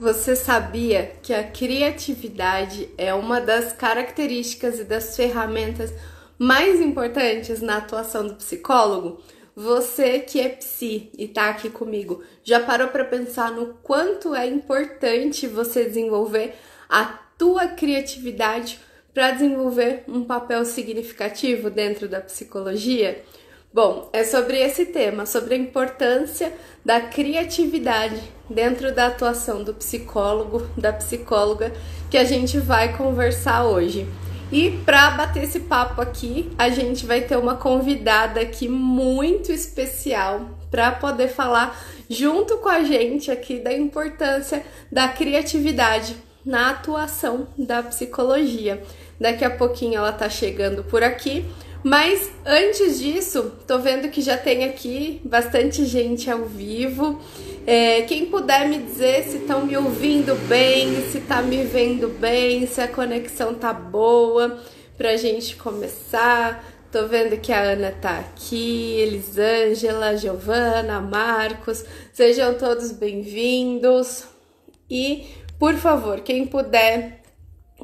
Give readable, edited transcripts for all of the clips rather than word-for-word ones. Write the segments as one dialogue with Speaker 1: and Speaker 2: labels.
Speaker 1: Você sabia que a criatividade é uma das características e das ferramentas mais importantes na atuação do psicólogo? Você que é psi e tá aqui comigo, já parou para pensar no quanto é importante você desenvolver a tua criatividade para desenvolver um papel significativo dentro da psicologia? Bom, é sobre esse tema, sobre a importância da criatividade dentro da atuação do psicólogo, da psicóloga, que a gente vai conversar hoje. E para bater esse papo aqui, a gente vai ter uma convidada aqui muito especial para poder falar junto com a gente aqui da importância da criatividade na atuação da psicologia. Daqui a pouquinho ela tá chegando por aqui. Mas antes disso, tô vendo que já tem aqui bastante gente ao vivo. Quem puder me dizer se estão me ouvindo bem, se tá me vendo bem, se a conexão tá boa pra gente começar. Tô vendo que a Ana tá aqui, Elisângela, Giovana, Marcos. Sejam todos bem-vindos. E, por favor, quem puder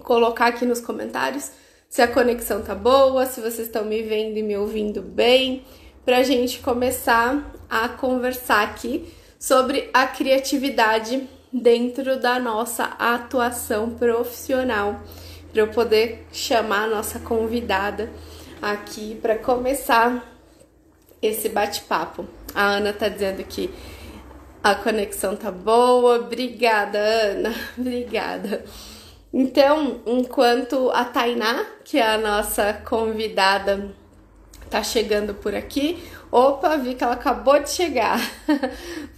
Speaker 1: colocar aqui nos comentários se a conexão tá boa, se vocês estão me vendo e me ouvindo bem, para a gente começar a conversar aqui sobre a criatividade dentro da nossa atuação profissional, para eu poder chamar a nossa convidada aqui para começar esse bate-papo. A Ana tá dizendo que a conexão tá boa. Obrigada, Ana. Obrigada. Então, enquanto a Tainá, que é a nossa convidada, tá chegando por aqui. Opa, vi que ela acabou de chegar.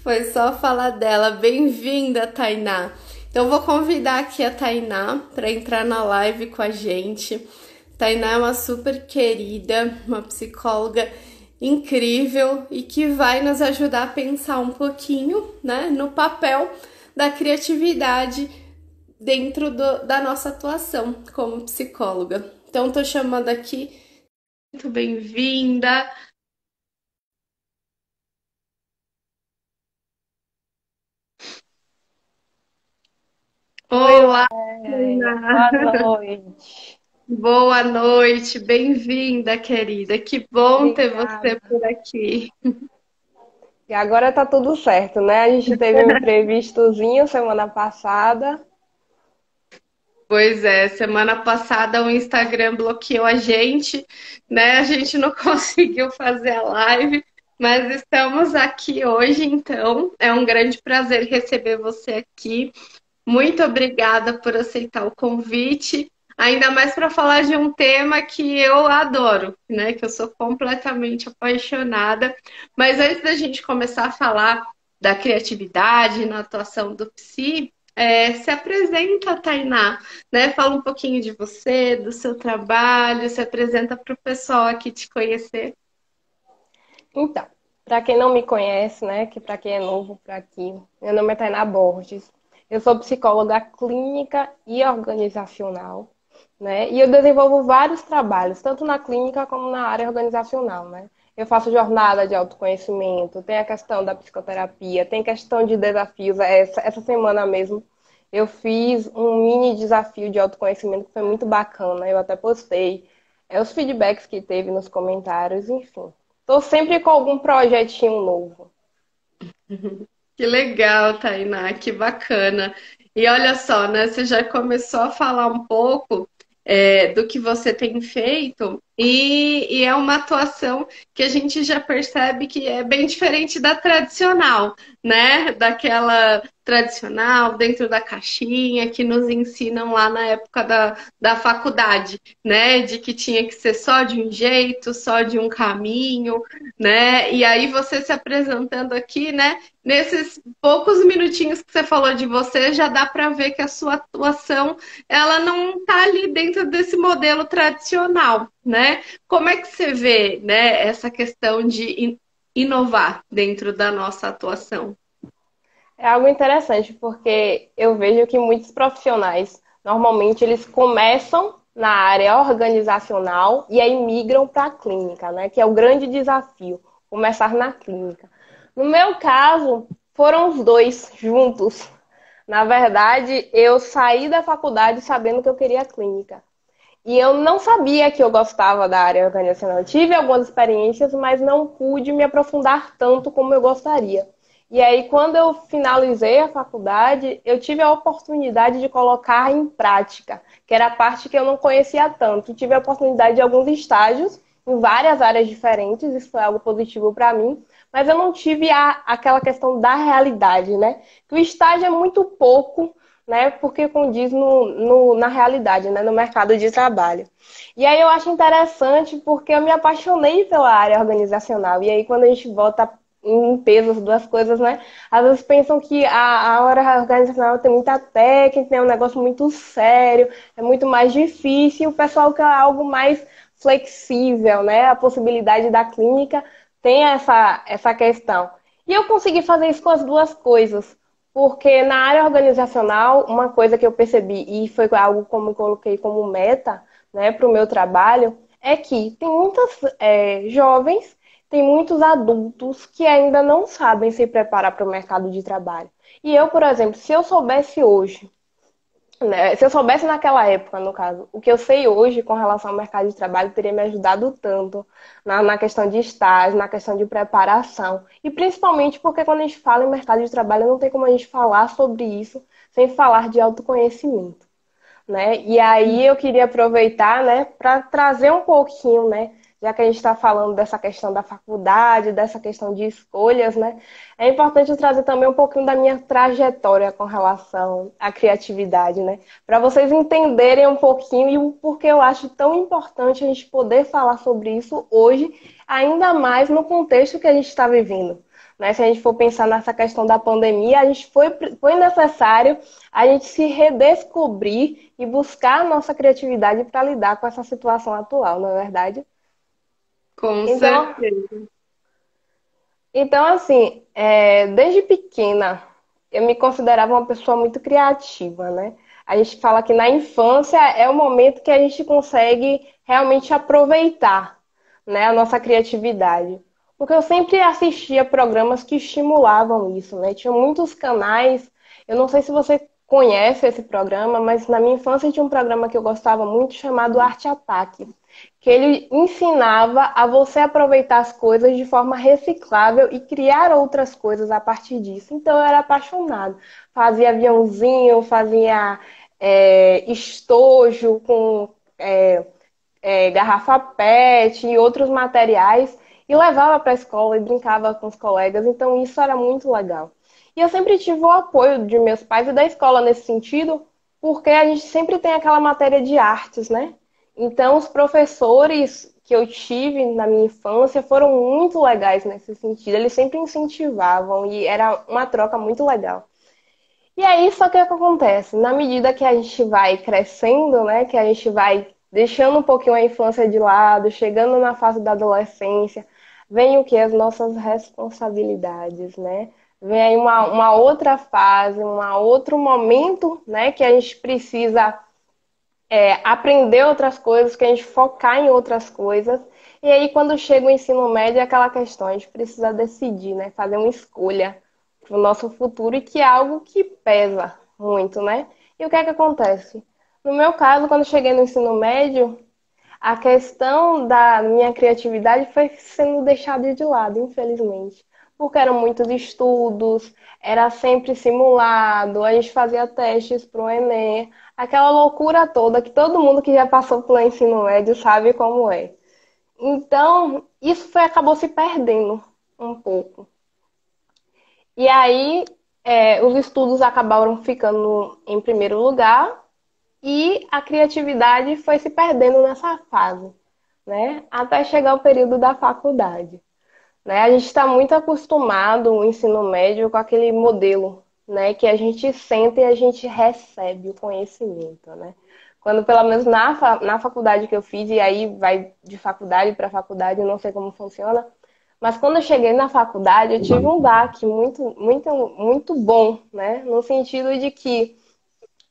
Speaker 1: Foi só falar dela. Bem-vinda, Tainá. Então, vou convidar aqui a Tainá para entrar na live com a gente. Tainá é uma super querida, uma psicóloga incrível e que vai nos ajudar a pensar um pouquinho, né, no papel da criatividade dentro da nossa atuação como psicóloga. Então, tô chamando aqui, muito bem-vinda.
Speaker 2: Oi,
Speaker 1: Olá,
Speaker 2: Laia. Boa
Speaker 1: Ana.
Speaker 2: noite.
Speaker 1: Boa noite, bem-vinda, querida. Que bom ter
Speaker 2: Obrigada.
Speaker 1: você por aqui.
Speaker 2: E agora tá tudo certo, né? A gente teve um imprevistozinho semana passada.
Speaker 1: Pois é, semana passada o Instagram bloqueou a gente, né? A gente não conseguiu fazer a live, mas estamos aqui hoje, então é um grande prazer receber você aqui. Muito obrigada por aceitar o convite, ainda mais para falar de um tema que eu adoro, né? Que eu sou completamente apaixonada. Mas antes da gente começar a falar da criatividade na atuação do psi, se apresenta, Tainá, né? Fala um pouquinho de você, do seu trabalho, se apresenta para o pessoal aqui te conhecer.
Speaker 2: Então, para quem não me conhece, né, que para quem é novo por aqui, meu nome é Tainá Borges. Eu sou psicóloga clínica e organizacional, né? E eu desenvolvo vários trabalhos, tanto na clínica como na área organizacional, né? Eu faço jornada de autoconhecimento, tem a questão da psicoterapia, tem questão de desafios. Essa semana mesmo eu fiz um mini desafio de autoconhecimento que foi muito bacana, eu até postei. Os feedbacks que teve nos comentários, enfim. Tô sempre com algum projetinho novo.
Speaker 1: Que legal, Tainá, que bacana. E olha só, né? Você já começou a falar um pouco do que você tem feito, e é uma atuação que a gente já percebe que é bem diferente da tradicional, né? Daquela tradicional dentro da caixinha que nos ensinam lá na época da faculdade, né? De que tinha que ser só de um jeito, só de um caminho, né? E aí você se apresentando aqui, né? Nesses poucos minutinhos que você falou de você, já dá para ver que a sua atuação ela não está ali dentro desse modelo tradicional, né? Como é que você vê, né, essa questão de inovar dentro da nossa atuação?
Speaker 2: É algo interessante, porque eu vejo que muitos profissionais, normalmente, eles começam na área organizacional e aí migram para a clínica, né? Que é o grande desafio, começar na clínica. No meu caso, foram os dois juntos. Na verdade, eu saí da faculdade sabendo que eu queria clínica. E eu não sabia que eu gostava da área organizacional. Eu tive algumas experiências, mas não pude me aprofundar tanto como eu gostaria. E aí, quando eu finalizei a faculdade, eu tive a oportunidade de colocar em prática, que era a parte que eu não conhecia tanto. Tive a oportunidade de alguns estágios em várias áreas diferentes, isso foi algo positivo para mim, mas eu não tive aquela questão da realidade, né? Que o estágio é muito pouco, né? Porque condiz na realidade, né? No mercado de trabalho. E aí eu acho interessante porque eu me apaixonei pela área organizacional. E aí quando a gente bota em peso as duas coisas, né? Às vezes pensam que a área organizacional tem muita técnica, é um negócio muito sério, é muito mais difícil, e o pessoal quer algo mais flexível, né? A possibilidade da clínica tem essa questão. E eu consegui fazer isso com as duas coisas. Porque na área organizacional, uma coisa que eu percebi, e foi algo como eu coloquei como meta, né, para o meu trabalho, é que tem muitas jovens, tem muitos adultos que ainda não sabem se preparar para o mercado de trabalho. E eu, por exemplo, se eu soubesse hoje, né, se eu soubesse naquela época, no caso, o que eu sei hoje com relação ao mercado de trabalho teria me ajudado tanto na questão de estágio, na questão de preparação. E principalmente porque quando a gente fala em mercado de trabalho, não tem como a gente falar sobre isso sem falar de autoconhecimento, né? E aí eu queria aproveitar, né, para trazer um pouquinho, né, já que a gente está falando dessa questão da faculdade, dessa questão de escolhas, né, é importante eu trazer também um pouquinho da minha trajetória com relação à criatividade, né, para vocês entenderem um pouquinho e o porquê eu acho tão importante a gente poder falar sobre isso hoje, ainda mais no contexto que a gente está vivendo. Né? Se a gente for pensar nessa questão da pandemia, foi necessário a gente se redescobrir e buscar a nossa criatividade para lidar com essa situação atual, não é verdade?
Speaker 1: Com
Speaker 2: Então,
Speaker 1: certeza.
Speaker 2: assim, desde pequena, eu me considerava uma pessoa muito criativa, né? A gente fala que na infância é o momento que a gente consegue realmente aproveitar, né, a nossa criatividade. Porque eu sempre assistia programas que estimulavam isso, né? Tinha muitos canais. Eu não sei se você conhece esse programa, mas na minha infância tinha um programa que eu gostava muito chamado Arte Ataque, que ele ensinava a você aproveitar as coisas de forma reciclável e criar outras coisas a partir disso. Então eu era apaixonado. Fazia aviãozinho, fazia estojo com garrafa PET e outros materiais e levava para a escola e brincava com os colegas. Então isso era muito legal. E eu sempre tive o apoio de meus pais e da escola nesse sentido, porque a gente sempre tem aquela matéria de artes, né? Então, os professores que eu tive na minha infância foram muito legais nesse sentido. Eles sempre incentivavam e era uma troca muito legal. E aí, só que o que acontece? Na medida que a gente vai crescendo, né? Que a gente vai deixando um pouquinho a infância de lado, chegando na fase da adolescência, vem o que? As nossas responsabilidades, né? Vem aí uma outra fase, um outro momento, né? Que a gente precisa aprender outras coisas, que a gente focar em outras coisas. E aí, quando chega o ensino médio, é aquela questão, a gente precisa decidir, né? Fazer uma escolha para o nosso futuro, e que é algo que pesa muito, né? E o que é que acontece? No meu caso, quando eu cheguei no ensino médio, a questão da minha criatividade foi sendo deixada de lado, infelizmente. Porque eram muitos estudos, era sempre simulado, a gente fazia testes para o Enem, aquela loucura toda que todo mundo que já passou pelo ensino médio sabe como é. Então, acabou se perdendo um pouco. E aí, os estudos acabaram ficando em primeiro lugar e a criatividade foi se perdendo nessa fase, né? Até chegar o período da faculdade, né? A gente está muito acostumado, o ensino médio, com aquele modelo, né? Que a gente senta e a gente recebe o conhecimento, né? Quando, pelo menos na faculdade que eu fiz, e aí vai de faculdade para faculdade, eu não sei como funciona, mas quando eu cheguei na faculdade, eu tive um baque muito, muito, muito bom, né? No sentido de que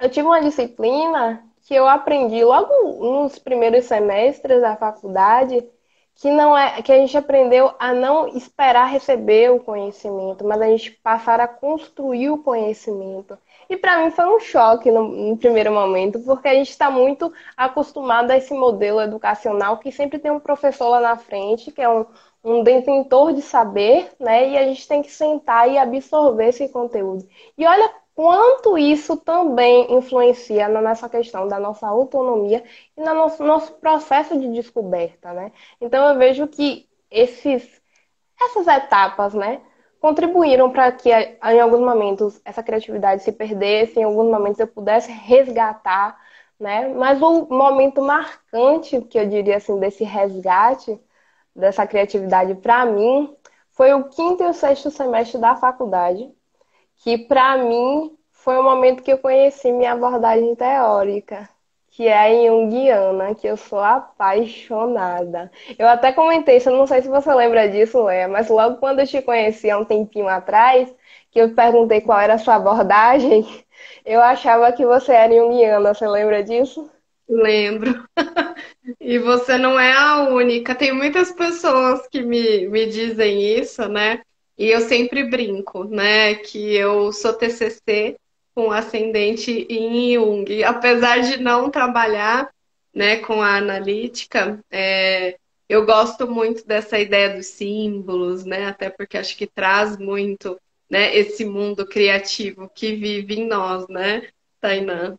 Speaker 2: eu tive uma disciplina que eu aprendi logo nos primeiros semestres da faculdade, que não é que a gente aprendeu a não esperar receber o conhecimento, mas a gente passar a construir o conhecimento. E para mim foi um choque no primeiro momento, porque a gente está muito acostumado a esse modelo educacional que sempre tem um professor lá na frente, que é um detentor de saber, né? E a gente tem que sentar e absorver esse conteúdo. E olha quanto isso também influencia na nossa questão da nossa autonomia e no nosso processo de descoberta, né? Então eu vejo que essas etapas, né, contribuíram para que em alguns momentos essa criatividade se perdesse, em alguns momentos eu pudesse resgatar, né? Mas o momento marcante, que eu diria assim, desse resgate dessa criatividade para mim, foi o quinto e o sexto semestre da faculdade, que para mim foi o momento que eu conheci minha abordagem teórica, que é a junguiana, que eu sou apaixonada. Eu até comentei isso, eu não sei se você lembra disso, Léa, mas logo quando eu te conheci há um tempinho atrás, que eu perguntei qual era a sua abordagem, eu achava que você era junguiana, você lembra disso?
Speaker 1: Lembro. E você não é a única. Tem muitas pessoas que me dizem isso, né? E eu sempre brinco, né? Que eu sou TCC com ascendente em Jung. Apesar de não trabalhar, né, com a analítica, eu gosto muito dessa ideia dos símbolos, né? Até porque acho que traz muito, né, esse mundo criativo que vive em nós, né, Tainã?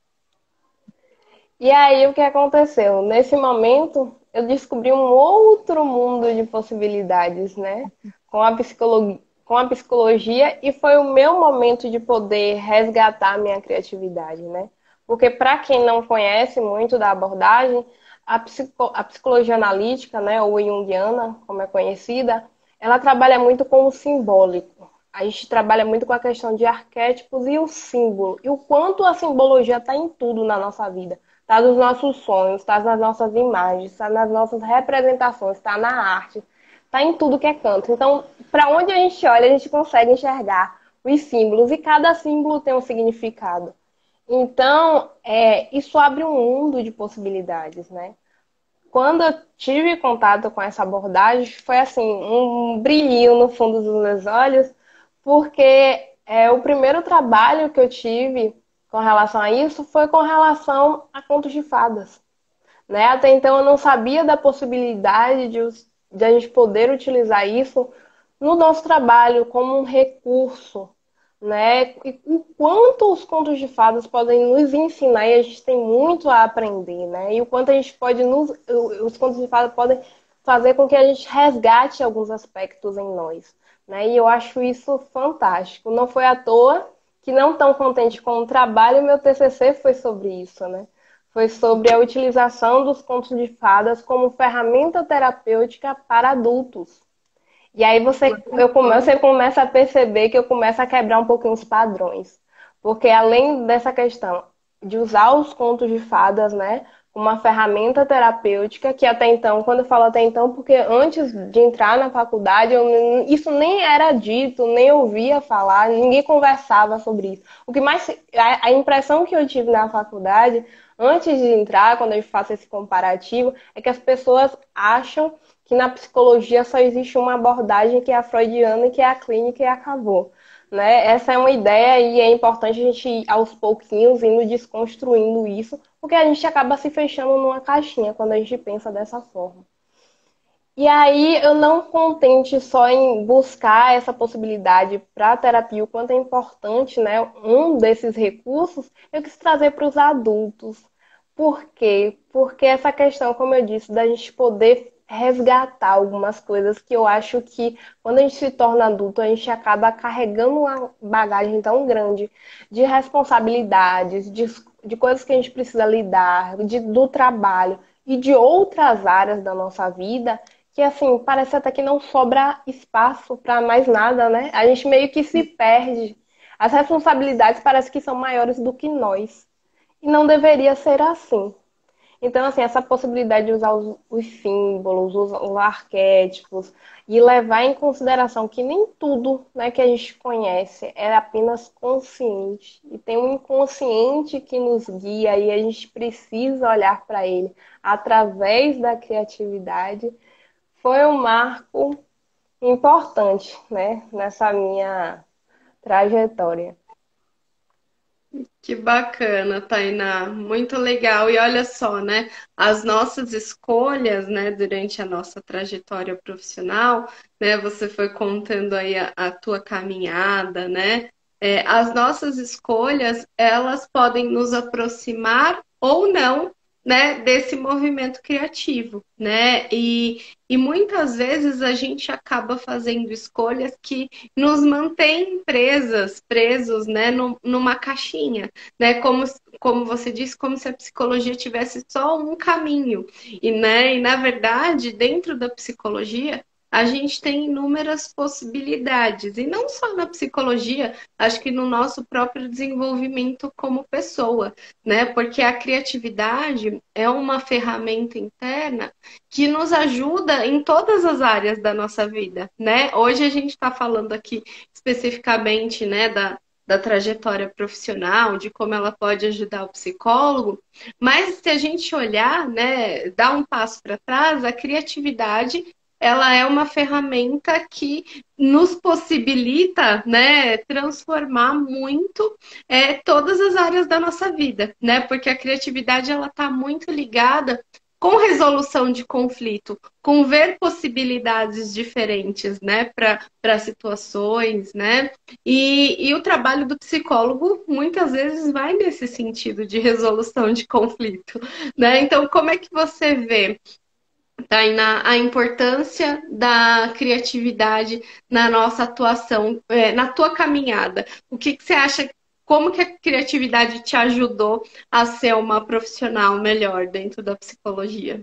Speaker 2: E aí, o que aconteceu? Nesse momento, eu descobri um outro mundo de possibilidades, né? Com a psicologia, e foi o meu momento de poder resgatar a minha criatividade, né? Porque, para quem não conhece muito da abordagem, a psicologia analítica, né, ou junguiana, como é conhecida, ela trabalha muito com o simbólico. A gente trabalha muito com a questão de arquétipos e o símbolo, e o quanto a simbologia está em tudo na nossa vida. Está nos nossos sonhos, está nas nossas imagens, está nas nossas representações, está na arte, está em tudo que é canto. Então, para onde a gente olha, a gente consegue enxergar os símbolos e cada símbolo tem um significado. Então, isso abre um mundo de possibilidades, né? Quando eu tive contato com essa abordagem, foi assim, um brilhinho no fundo dos meus olhos, porque o primeiro trabalho que eu tive com relação a isso foi com relação a contos de fadas, né? Até então eu não sabia da possibilidade de a gente poder utilizar isso no nosso trabalho como um recurso, né? E o quanto os contos de fadas podem nos ensinar e a gente tem muito a aprender, né? E o quanto a gente pode os contos de fadas podem fazer com que a gente resgate alguns aspectos em nós, né? E eu acho isso fantástico. Não foi à toa que não tão contente com o trabalho, meu TCC foi sobre isso, né? Foi sobre a utilização dos contos de fadas como ferramenta terapêutica para adultos. E aí você começa a perceber que eu começo a quebrar um pouquinho os padrões. Porque além dessa questão de usar os contos de fadas, né, como uma ferramenta terapêutica, que até então, quando eu falo até então, porque antes de entrar na faculdade, isso nem era dito, nem ouvia falar, ninguém conversava sobre isso. O que mais, a impressão que eu tive na faculdade, antes de entrar, quando eu faço esse comparativo, é que as pessoas acham que na psicologia só existe uma abordagem que é a freudiana, que é a clínica e acabou. Né? Essa é uma ideia e é importante a gente ir aos pouquinhos indo desconstruindo isso, porque a gente acaba se fechando numa caixinha quando a gente pensa dessa forma. E aí, eu não contente só em buscar essa possibilidade para a terapia, o quanto é importante, né, um desses recursos, eu quis trazer para os adultos. Por quê? Porque essa questão, como eu disse, da gente poder resgatar algumas coisas que eu acho que quando a gente se torna adulto, a gente acaba carregando uma bagagem tão grande de responsabilidades, de coisas que a gente precisa lidar, do trabalho e de outras áreas da nossa vida que assim, parece até que não sobra espaço para mais nada, né? A gente meio que se perde. As responsabilidades parece que são maiores do que nós. E não deveria ser assim. Então, assim, essa possibilidade de usar os símbolos, os arquétipos, e levar em consideração que nem tudo, né, que a gente conhece é apenas consciente. E tem um inconsciente que nos guia e a gente precisa olhar para ele através da criatividade foi um marco importante, né, nessa minha trajetória.
Speaker 1: Que bacana, Tainá, muito legal. E olha só, né? As nossas escolhas, né, durante a nossa trajetória profissional, né? Você foi contando aí a tua caminhada, né? As nossas escolhas, elas podem nos aproximar ou não, né, desse movimento criativo, né? E muitas vezes a gente acaba fazendo escolhas que nos mantêm presos, né, numa caixinha, né? Como você disse, como se a psicologia tivesse só um caminho. E na verdade, dentro da psicologia, a gente tem inúmeras possibilidades. E não só na psicologia, acho que no nosso próprio desenvolvimento como pessoa, né? Porque a criatividade é uma ferramenta interna que nos ajuda em todas as áreas da nossa vida, né? Hoje a gente está falando aqui especificamente, né, da trajetória profissional, de como ela pode ajudar o psicólogo, mas se a gente olhar, né, dar um passo para trás, a criatividade ela é uma ferramenta que nos possibilita, né, transformar muito todas as áreas da nossa vida, né? Porque a criatividade ela está muito ligada com resolução de conflito, com ver possibilidades diferentes, né, para situações, né? E o trabalho do psicólogo muitas vezes vai nesse sentido de resolução de conflito, né? Então, como é que você vê, Tainá, a importância da criatividade na nossa atuação, na tua caminhada? O que você acha? Como que a criatividade te ajudou a ser uma profissional melhor dentro da psicologia?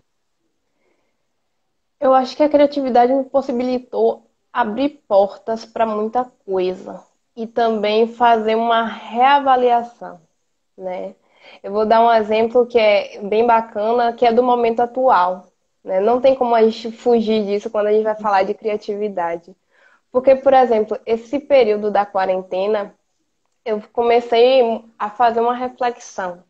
Speaker 2: Eu acho que a criatividade me possibilitou abrir portas para muita coisa e também fazer uma reavaliação, né? Eu vou dar um exemplo que é bem bacana, que é do momento atual, né? Não tem como a gente fugir disso quando a gente vai falar de criatividade. Porque, por exemplo, esse período da quarentena, eu comecei a fazer uma reflexão,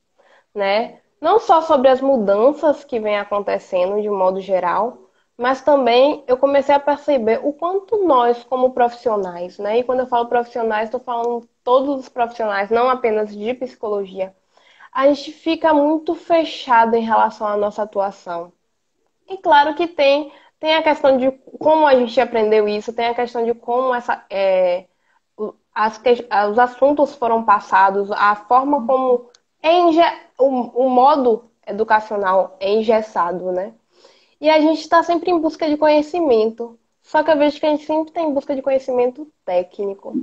Speaker 2: né? Não só sobre as mudanças que vêm acontecendo de modo geral, mas também eu comecei a perceber o quanto nós, como profissionais, né? E quando eu falo profissionais, estou falando todos os profissionais, não apenas de psicologia. A gente fica muito fechado em relação à nossa atuação. E claro que tem a questão de como a gente aprendeu isso, tem a questão de como os assuntos foram passados, a forma como o modo educacional é engessado, né? E a gente está sempre em busca de conhecimento. Só que eu vejo que a gente sempre está em busca de conhecimento técnico,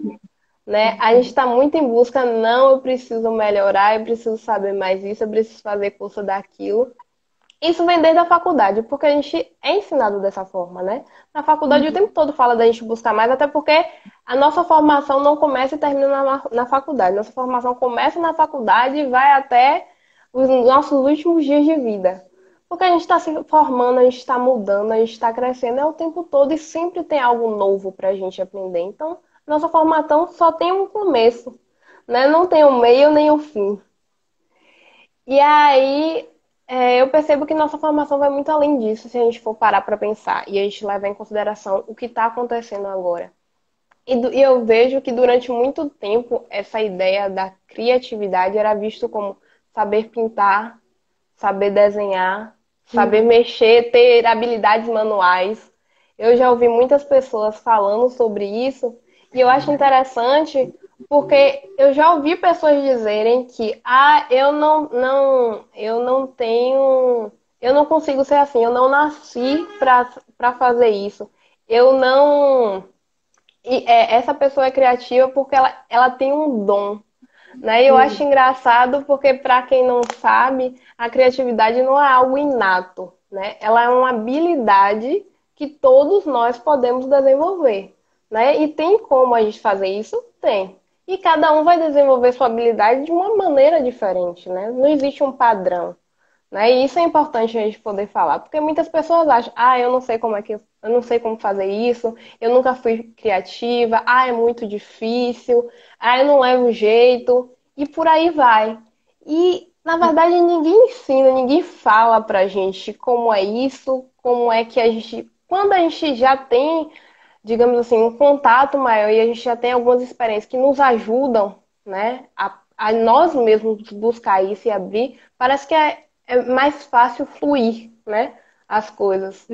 Speaker 2: né? A gente está muito em busca, não, eu preciso melhorar, eu preciso saber mais isso, eu preciso fazer curso daquilo. Isso vem desde a faculdade, porque a gente é ensinado dessa forma, né? Na faculdade o tempo todo fala da gente buscar mais, até porque a nossa formação não começa e termina na faculdade. Nossa formação começa na faculdade e vai até os nossos últimos dias de vida. Porque a gente está se formando, a gente está mudando, a gente está crescendo é o tempo todo e sempre tem algo novo para a gente aprender. Então, nossa formação só tem um começo, né? Não tem um meio nem um fim. E aí, eu percebo que nossa formação vai muito além disso, se a gente for parar para pensar e a gente levar em consideração o que está acontecendo agora. E eu vejo que durante muito tempo essa ideia da criatividade era visto como saber pintar, saber desenhar, saber mexer, ter habilidades manuais. Eu já ouvi muitas pessoas falando sobre isso e eu acho interessante porque eu já ouvi pessoas dizerem que eu não tenho, eu não consigo ser assim, eu não nasci para fazer isso. Eu não essa pessoa é criativa porque ela tem um dom, né? E eu acho engraçado porque, para quem não sabe, a criatividade não é algo inato, né? Ela é uma habilidade que todos nós podemos desenvolver, né? E tem como a gente fazer isso? Tem. E cada um vai desenvolver sua habilidade de uma maneira diferente, né? Não existe um padrão. Né? E isso é importante a gente poder falar, porque muitas pessoas acham, eu não sei como eu não sei como fazer isso, eu nunca fui criativa, é muito difícil, eu não levo jeito, e por aí vai. E, na verdade, ninguém ensina, ninguém fala pra gente como é isso, como é que a gente. Quando a gente já tem, digamos assim, um contato maior e a gente já tem algumas experiências que nos ajudam, né, a nós mesmos buscar isso e abrir, parece que é mais fácil fluir, né? As coisas.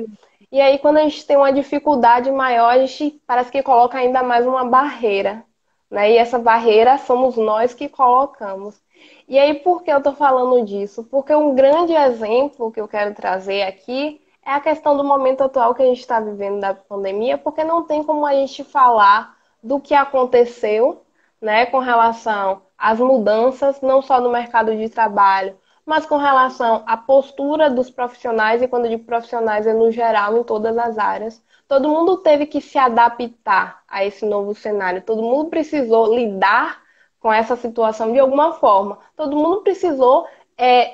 Speaker 2: E aí, quando a gente tem uma dificuldade maior, a gente parece que coloca ainda mais uma barreira, né? E essa barreira somos nós que colocamos. E aí, por que eu estou falando disso? Porque um grande exemplo que eu quero trazer aqui é a questão do momento atual que a gente está vivendo da pandemia, porque não tem como a gente falar do que aconteceu, né, com relação às mudanças, não só no mercado de trabalho, mas com relação à postura dos profissionais, e quando eu digo profissionais é no geral, em todas as áreas. Todo mundo teve que se adaptar a esse novo cenário, todo mundo precisou lidar com essa situação de alguma forma. Todo mundo precisou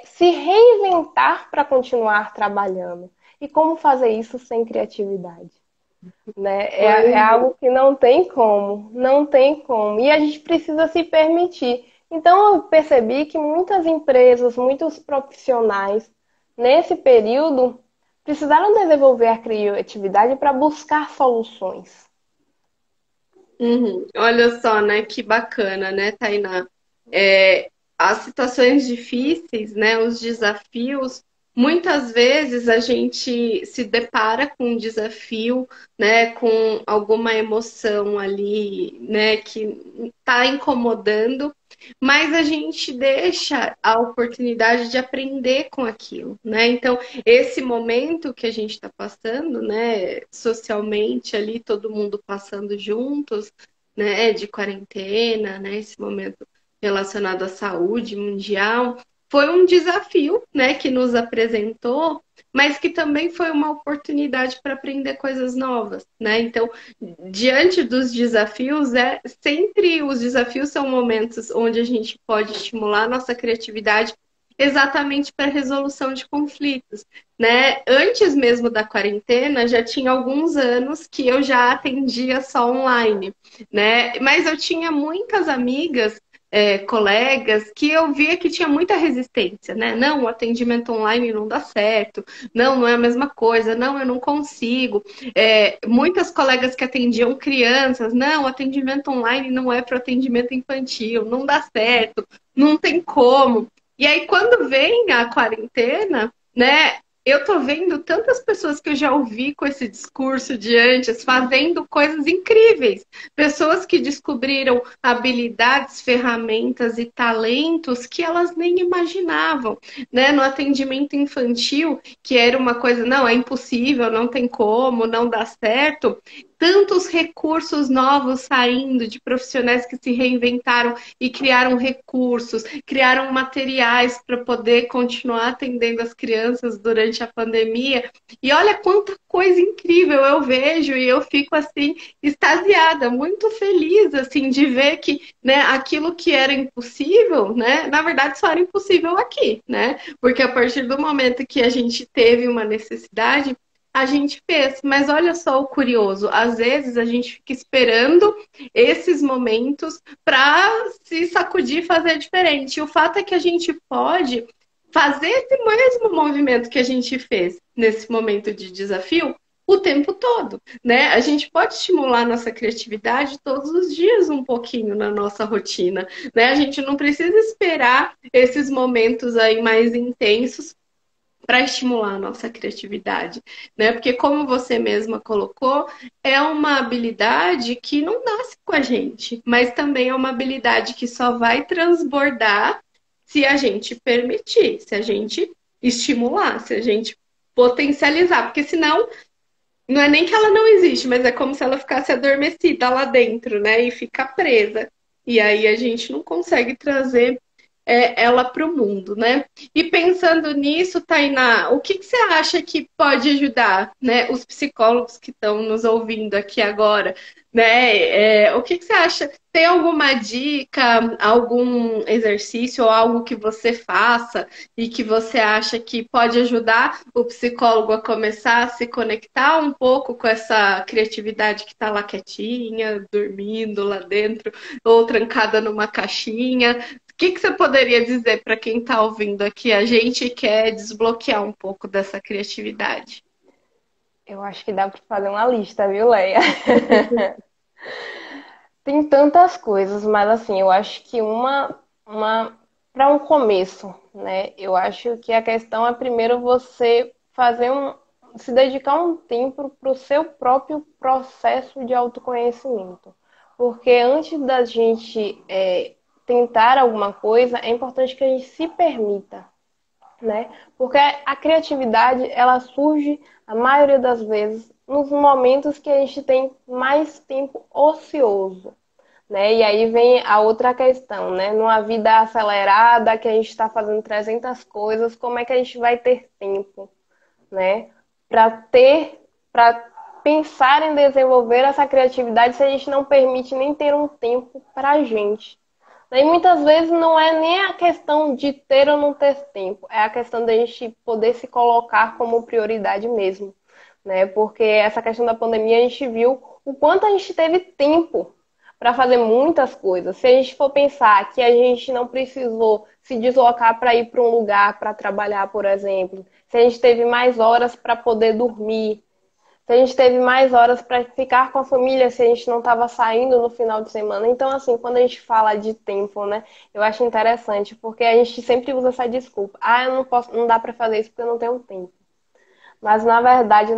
Speaker 2: se reinventar para continuar trabalhando. E como fazer isso sem criatividade? Né? É algo que não tem como, não tem como. E a gente precisa se permitir. Então eu percebi que muitas empresas, muitos profissionais, nesse período, precisaram desenvolver a criatividade para buscar soluções.
Speaker 1: Uhum. Olha só, né? Que bacana, né, Tainá? É, as situações difíceis, né? Os desafios, muitas vezes a gente se depara com um desafio, né? Com alguma emoção ali, né? Que está incomodando, mas a gente deixa a oportunidade de aprender com aquilo, né? Então, esse momento que a gente está passando, né? Socialmente ali, todo mundo passando juntos, né, de quarentena, né, esse momento relacionado à saúde mundial, foi um desafio, né, que nos apresentou, mas que também foi uma oportunidade para aprender coisas novas, né? Então, diante dos desafios, sempre os desafios são momentos onde a gente pode estimular a nossa criatividade exatamente para resolução de conflitos, né? Antes mesmo da quarentena, já tinha alguns anos que eu já atendia só online, né? Mas eu tinha muitas amigas, colegas, que eu via que tinha muita resistência, né? Não, o atendimento online não dá certo, não, não é a mesma coisa, não, eu não consigo. Muitas colegas que atendiam crianças, não, o atendimento online não é para atendimento infantil, não dá certo, não tem como. E aí, quando vem a quarentena, né? Eu tô vendo tantas pessoas que eu já ouvi com esse discurso de antes fazendo coisas incríveis. Pessoas que descobriram habilidades, ferramentas e talentos que elas nem imaginavam, né? No atendimento infantil, que era uma coisa, não, é impossível, não tem como, não dá certo. Tantos recursos novos saindo de profissionais que se reinventaram e criaram recursos, criaram materiais para poder continuar atendendo as crianças durante a pandemia. E olha quanta coisa incrível eu vejo e eu fico assim extasiada, muito feliz assim de ver que, né, aquilo que era impossível, né, na verdade só era impossível aqui, né? Porque a partir do momento que a gente teve uma necessidade, a gente fez. Mas olha só o curioso, às vezes a gente fica esperando esses momentos para se sacudir e fazer diferente. E o fato é que a gente pode fazer esse mesmo movimento que a gente fez nesse momento de desafio o tempo todo, né? A gente pode estimular a nossa criatividade todos os dias um pouquinho na nossa rotina, né? A gente não precisa esperar esses momentos aí mais intensos para estimular a nossa criatividade, né? Porque como você mesma colocou, é uma habilidade que não nasce com a gente, mas também é uma habilidade que só vai transbordar se a gente permitir, se a gente estimular, se a gente potencializar, porque senão não é nem que ela não existe, mas é como se ela ficasse adormecida lá dentro, né? E fica presa. E aí a gente não consegue trazer ela para o mundo, né? E pensando nisso, Tainá, o que você acha que pode ajudar, né? Os psicólogos que estão nos ouvindo aqui agora, né? O que você acha? Tem alguma dica, algum exercício ou algo que você faça e que você acha que pode ajudar o psicólogo a começar a se conectar um pouco com essa criatividade que está lá quietinha, dormindo lá dentro, ou trancada numa caixinha? O que você poderia dizer para quem está ouvindo aqui a gente quer desbloquear um pouco dessa criatividade?
Speaker 2: Eu acho que dá para fazer uma lista, viu, Leia? Tem tantas coisas, mas assim, eu acho que uma. uma para um começo, né? Eu acho que a questão é primeiro você se dedicar um tempo para o seu próprio processo de autoconhecimento. Porque antes da gente tentar alguma coisa, é importante que a gente se permita, né? Porque a criatividade, ela surge, a maioria das vezes, nos momentos que a gente tem mais tempo ocioso, né? E aí vem a outra questão, né? Numa vida acelerada, que a gente está fazendo 300 coisas, como é que a gente vai ter tempo, né? Para pensar em desenvolver essa criatividade se a gente não permite nem ter um tempo para a gente. E muitas vezes não é nem a questão de ter ou não ter tempo, é a questão da gente poder se colocar como prioridade mesmo, né? Porque essa questão da pandemia a gente viu o quanto a gente teve tempo para fazer muitas coisas. Se a gente for pensar que a gente não precisou se deslocar para ir para um lugar para trabalhar, por exemplo, se a gente teve mais horas para poder dormir, se a gente teve mais horas para ficar com a família, se a gente não estava saindo no final de semana. Então, assim, quando a gente fala de tempo, né, eu acho interessante, porque a gente sempre usa essa desculpa. Ah, eu não posso, não dá para fazer isso porque eu não tenho tempo. Mas na verdade,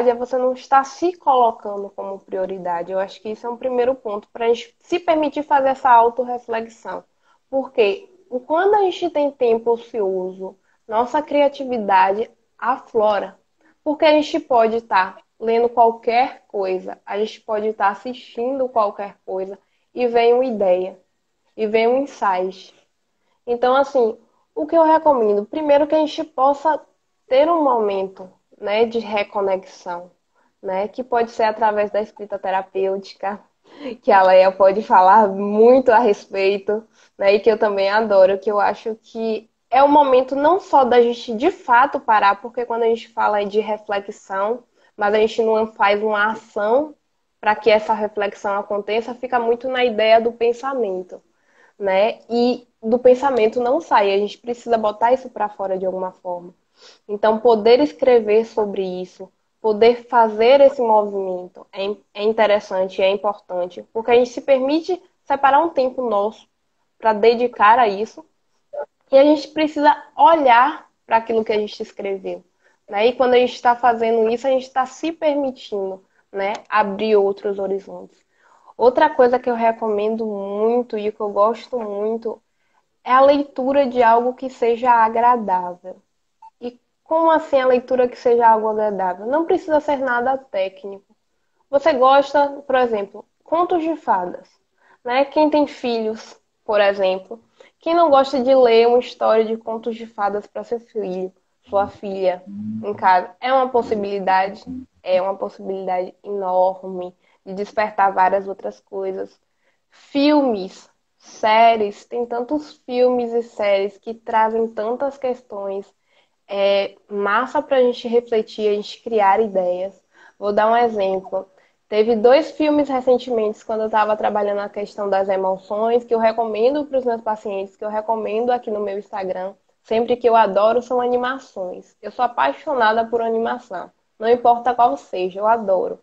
Speaker 2: é você não estar se colocando como prioridade. Eu acho que isso é um primeiro ponto para a gente se permitir fazer essa autorreflexão. Porque quando a gente tem tempo ocioso, nossa criatividade aflora. Porque a gente pode estar lendo qualquer coisa, a gente pode estar assistindo qualquer coisa e vem uma ideia, e vem um insight. Então, assim, o que eu recomendo? Primeiro que a gente possa ter um momento, né, de reconexão, né, que pode ser através da escrita terapêutica, que a Leia pode falar muito a respeito, né, e que eu também adoro, que eu acho que é o momento não só da gente de fato parar, porque quando a gente fala de reflexão, mas a gente não faz uma ação para que essa reflexão aconteça, fica muito na ideia do pensamento, né? E do pensamento não sai, a gente precisa botar isso para fora de alguma forma. Então, poder escrever sobre isso, poder fazer esse movimento é interessante, é importante, porque a gente se permite separar um tempo nosso para dedicar a isso e a gente precisa olhar para aquilo que a gente escreveu. Né? E quando a gente está fazendo isso, a gente está se permitindo, né, abrir outros horizontes. Outra coisa que eu recomendo muito e que eu gosto muito é a leitura de algo que seja agradável. E como assim a leitura que seja algo agradável? Não precisa ser nada técnico. Você gosta, por exemplo, contos de fadas, né? Quem tem filhos, por exemplo, quem não gosta de ler uma história de contos de fadas para seu filho, sua filha, em casa, é uma possibilidade enorme de despertar várias outras coisas. Filmes, séries, tem tantos filmes e séries que trazem tantas questões. É massa para a gente refletir, a gente criar ideias. Vou dar um exemplo. Teve dois filmes recentemente, quando eu estava trabalhando a questão das emoções, que eu recomendo para os meus pacientes, que eu recomendo aqui no meu Instagram. Sempre que eu adoro são animações. Eu sou apaixonada por animação. Não importa qual seja, eu adoro.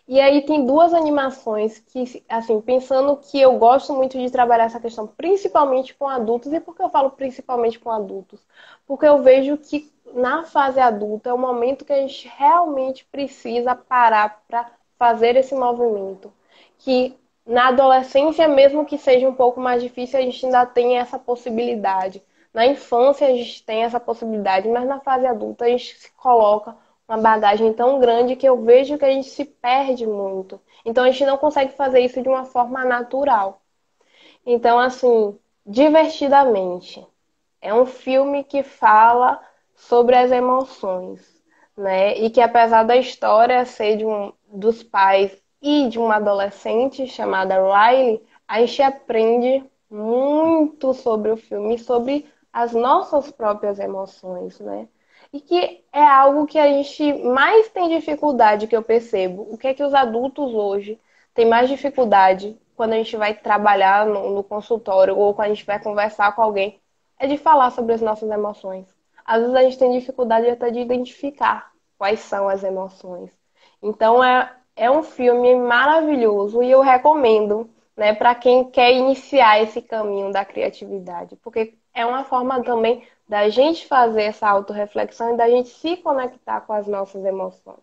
Speaker 2: E aí tem duas animações que, assim, pensando que eu gosto muito de trabalhar essa questão, principalmente com adultos. E por que eu falo principalmente com adultos? Porque eu vejo que na fase adulta é o momento que a gente realmente precisa parar para fazer esse movimento. Que na adolescência, mesmo que seja um pouco mais difícil, a gente ainda tem essa possibilidade. Na infância a gente tem essa possibilidade, mas na fase adulta a gente se coloca uma bagagem tão grande que eu vejo que a gente se perde muito. Então a gente não consegue fazer isso de uma forma natural. Então, assim, divertidamente. É um filme que fala sobre as emoções, né? E que apesar da história ser dos pais e de uma adolescente chamada Riley, a gente aprende muito sobre o filme, sobre as nossas próprias emoções, né? E que é algo que a gente mais tem dificuldade, que eu percebo. O que é que os adultos hoje têm mais dificuldade quando a gente vai trabalhar no consultório ou quando a gente vai conversar com alguém? É de falar sobre as nossas emoções. Às vezes a gente tem dificuldade até de identificar quais são as emoções. Então é um filme maravilhoso e eu recomendo. né, para quem quer iniciar esse caminho da criatividade, porque é uma forma também da gente fazer essa autorreflexão e da gente se conectar com as nossas emoções.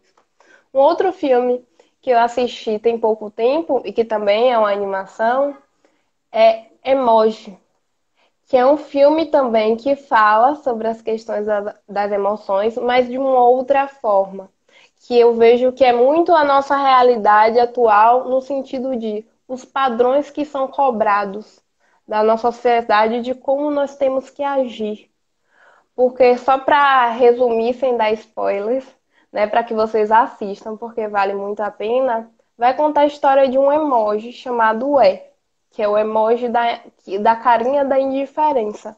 Speaker 2: Um outro filme que eu assisti tem pouco tempo e que também é uma animação é Emoji, que é um filme também que fala sobre as questões das emoções, mas de uma outra forma, que eu vejo que é muito a nossa realidade atual no sentido de os padrões que são cobrados da nossa sociedade de como nós temos que agir. Porque só para resumir, sem dar spoilers, né, para que vocês assistam, porque vale muito a pena, vai contar a história de um emoji chamado que é o emoji da carinha da indiferença.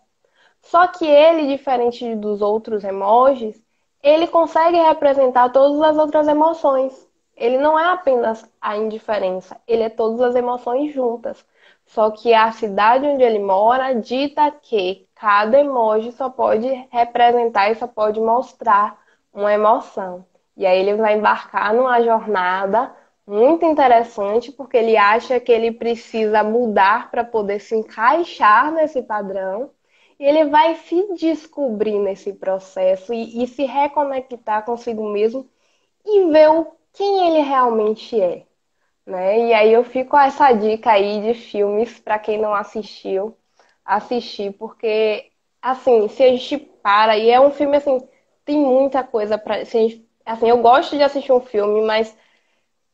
Speaker 2: Só que ele, diferente dos outros emojis, ele consegue representar todas as outras emoções. Ele não é apenas a indiferença, ele é todas as emoções juntas. Só que a cidade onde ele mora dita que cada emoji só pode representar e só pode mostrar uma emoção. E aí ele vai embarcar numa jornada muito interessante, porque ele acha que ele precisa mudar para poder se encaixar nesse padrão. E ele vai se descobrir nesse processo e se reconectar consigo mesmo e ver quem ele realmente é, né? E aí eu fico com essa dica aí de filmes para quem não assistiu, assistir, porque assim, se a gente para e é um filme assim, tem muita coisa para, assim, eu gosto de assistir um filme, mas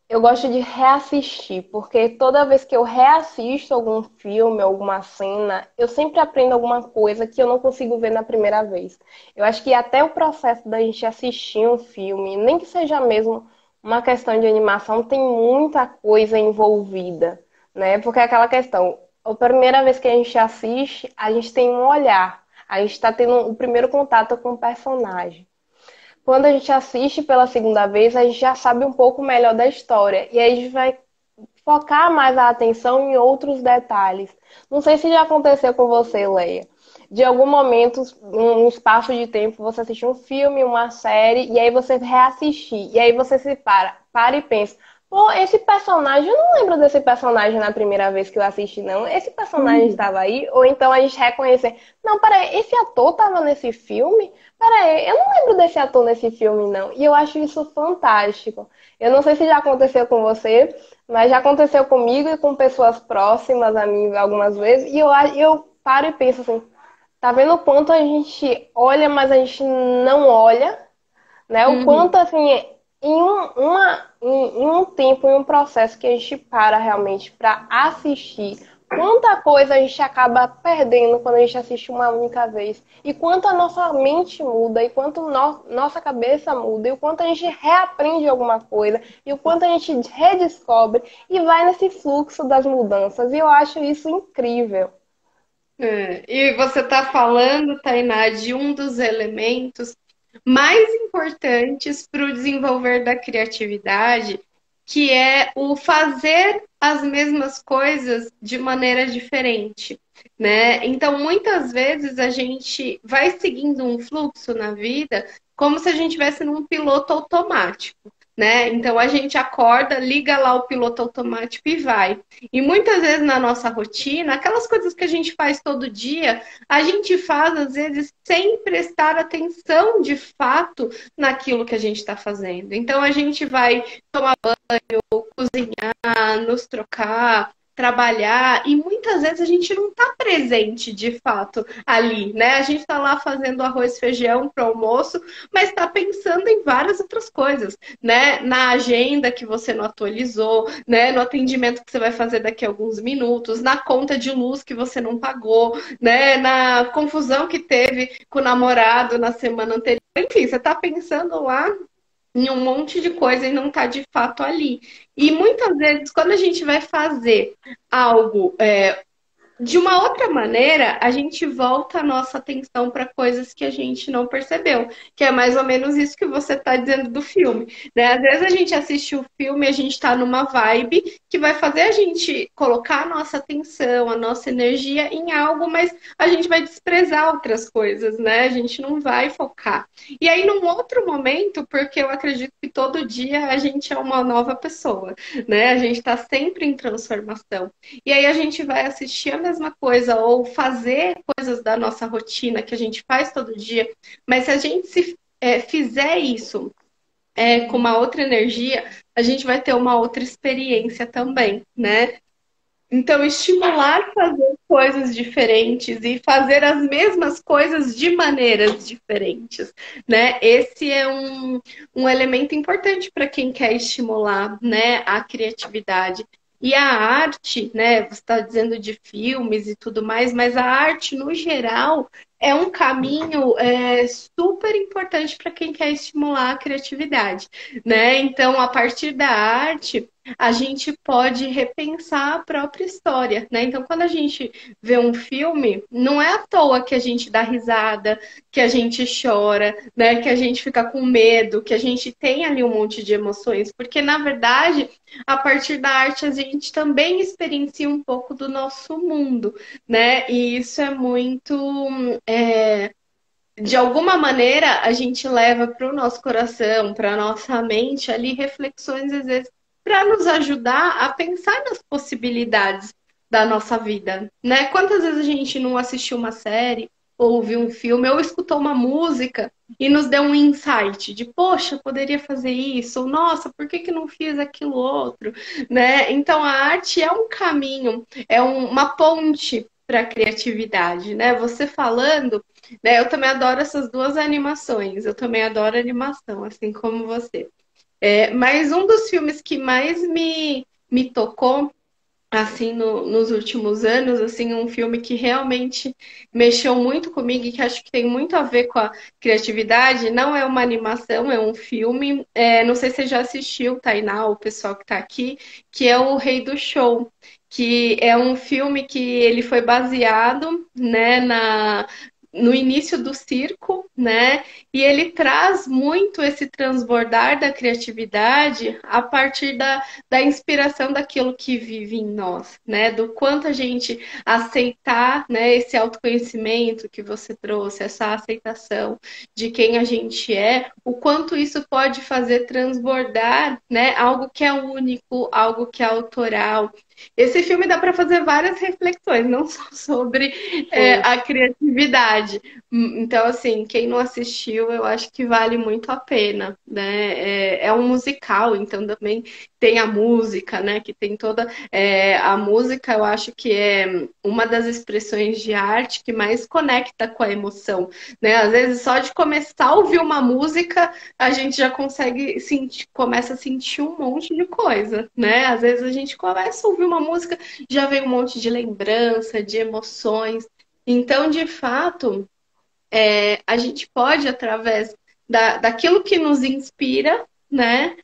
Speaker 2: eu gosto de reassistir, porque toda vez que eu reassisto algum filme, alguma cena, eu sempre aprendo alguma coisa que eu não consigo ver na primeira vez. Eu acho que até o processo da gente assistir um filme, nem que seja mesmo uma questão de animação, tem muita coisa envolvida, né? Porque é aquela questão, a primeira vez que a gente assiste, a gente tem um olhar, a gente está tendo o primeiro contato com o personagem. Quando a gente assiste pela segunda vez, a gente já sabe um pouco melhor da história. E aí a gente vai focar mais a atenção em outros detalhes. Não sei se já aconteceu com você, Leia. De algum momento, um espaço de tempo, você assiste um filme, uma série, e aí você reassistir. E aí você se para e pensa, pô, esse personagem, eu não lembro desse personagem na primeira vez que eu assisti, não. Esse personagem
Speaker 1: Uhum.
Speaker 2: estava aí? Ou então a gente reconhecer, não, peraí, esse ator estava nesse filme? Peraí, eu não lembro desse ator nesse filme, não. E eu acho isso fantástico. Eu não sei se já aconteceu com você, mas já aconteceu comigo e com pessoas próximas a mim algumas vezes. E eu paro e penso assim, tá vendo o quanto a gente olha, mas a gente não olha, né? O quanto,
Speaker 1: Uhum.
Speaker 2: assim, em um tempo, em um processo que a gente para realmente para assistir, quanta coisa a gente acaba perdendo quando a gente assiste uma única vez. E quanto a nossa mente muda, e quanto nossa cabeça muda, e o quanto a gente reaprende alguma coisa, e o quanto a gente redescobre, e vai nesse fluxo das mudanças. E eu acho isso incrível.
Speaker 1: É, e você está falando, Tainá, de um dos elementos mais importantes para o desenvolver da criatividade, que é o fazer as mesmas coisas de maneira diferente, né? Então, muitas vezes a gente vai seguindo um fluxo na vida como se a gente estivesse num piloto automático. Né? Então a gente acorda, liga lá o piloto automático e vai. E muitas vezes na nossa rotina, aquelas coisas que a gente faz todo dia, a gente faz às vezes sem prestar atenção de fato naquilo que a gente está fazendo. Então a gente vai tomar banho, cozinhar, nos trocar, trabalhar, e muitas vezes a gente não está presente de fato ali, né? A gente está lá fazendo arroz, feijão para almoço, mas está pensando em várias outras coisas, né? Na agenda que você não atualizou, né? No atendimento que você vai fazer daqui a alguns minutos, na conta de luz que você não pagou, né? Na confusão que teve com o namorado na semana anterior. Enfim, você está pensando lá em um monte de coisa e não está de fato ali. E muitas vezes, quando a gente vai fazer algo de uma outra maneira, a gente volta a nossa atenção para coisas que a gente não percebeu, que é mais ou menos isso que você está dizendo do filme, né? Às vezes a gente assiste o filme, a gente está numa vibe que vai fazer a gente colocar a nossa atenção, a nossa energia em algo, mas a gente vai desprezar outras coisas, né? A gente não vai focar. E aí, num outro momento, porque eu acredito que todo dia a gente é uma nova pessoa, né? A gente está sempre em transformação. E aí a gente vai assistir a mesma coisa ou fazer coisas da nossa rotina que a gente faz todo dia, mas se a gente fizer isso com uma outra energia, a gente vai ter uma outra experiência também, né? Então, estimular fazer coisas diferentes e fazer as mesmas coisas de maneiras diferentes, né? Esse é um elemento importante para quem quer estimular, né, a criatividade. E a arte, né? Você está dizendo de filmes e tudo mais, mas a arte, no geral, é um caminho super importante para quem quer estimular a criatividade, né? Então, a partir da arte, a gente pode repensar a própria história, né? Então, quando a gente vê um filme, não é à toa que a gente dá risada, que a gente chora, né? Que a gente fica com medo, que a gente tem ali um monte de emoções, porque na verdade, a partir da arte, a gente também experiencia um pouco do nosso mundo, né? E isso é muito. É, de alguma maneira, a gente leva para o nosso coração, para a nossa mente ali reflexões, às vezes, para nos ajudar a pensar nas possibilidades da nossa vida, né? Quantas vezes a gente não assistiu uma série, ou ouviu um filme, ou escutou uma música e nos deu um insight de, poxa, poderia fazer isso, ou nossa, por que que não fiz aquilo outro, né? Então, a arte é um caminho, uma ponte para a criatividade, né? Você falando, né? Eu também adoro essas duas animações. Eu também adoro animação, assim como você. Mas um dos filmes que mais me tocou, assim, nos últimos anos, assim, um filme que realmente mexeu muito comigo e que acho que tem muito a ver com a criatividade, não é uma animação, é um filme. Não sei se você já assistiu, Tainá, o pessoal que está aqui, que é O Rei do Show. Que é um filme que ele foi baseado, né, no início do circo, né? E ele traz muito esse transbordar da criatividade a partir da inspiração daquilo que vive em nós, né? Do quanto a gente aceitar, né, esse autoconhecimento que você trouxe, essa aceitação de quem a gente é, o quanto isso pode fazer transbordar, né, algo que é único, algo que é autoral. Esse filme dá para fazer várias reflexões, não só sobre
Speaker 2: Sim.
Speaker 1: a criatividade. Então, assim, quem não assistiu, eu acho que vale muito a pena, né? É um musical, então também tem a música, né? Que tem toda a música, eu acho que é uma das expressões de arte que mais conecta com a emoção, né? Às vezes só de começar a ouvir uma música, a gente já consegue sentir, começa a sentir um monte de coisa, né? Às vezes a gente começa a ouvir uma música, já vem um monte de lembrança, de emoções. Então, de fato, a gente pode, através daquilo que nos inspira, né,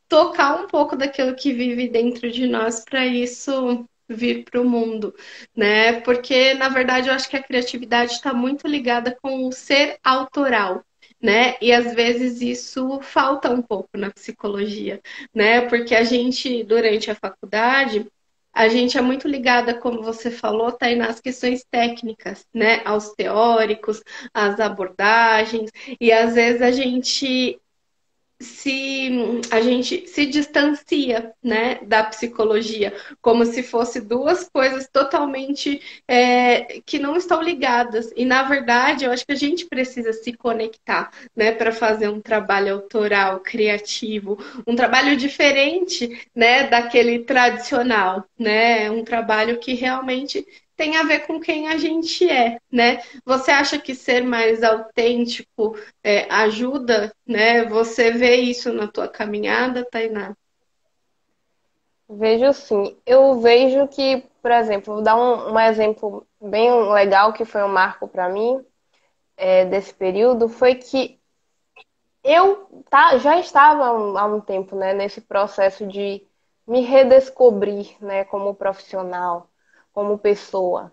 Speaker 1: tocar um pouco daquilo que vive dentro de nós para isso vir para o mundo, né? Porque, na verdade, eu acho que a criatividade está muito ligada com o ser autoral. Né? E às vezes isso falta um pouco na psicologia, né? Porque a gente, durante a faculdade, a gente é muito ligada, como você falou, tá aí nas questões técnicas, né? Aos teóricos, às abordagens, e às vezes a gente se distancia, né, da psicologia, como se fosse duas coisas totalmente que não estão ligadas. E na verdade, eu acho que a gente precisa se conectar, né, para fazer um trabalho autoral, criativo, um trabalho diferente, né, daquele tradicional, né, um trabalho que realmente tem a ver com quem a gente é, né? Você acha que ser mais autêntico ajuda, né? Você vê isso na tua caminhada, Tainá?
Speaker 2: Vejo sim. Eu vejo que, por exemplo, vou dar um exemplo bem legal que foi um marco para mim desse período, foi que já estava há um tempo, né, nesse processo de me redescobrir, né, como profissional, como pessoa.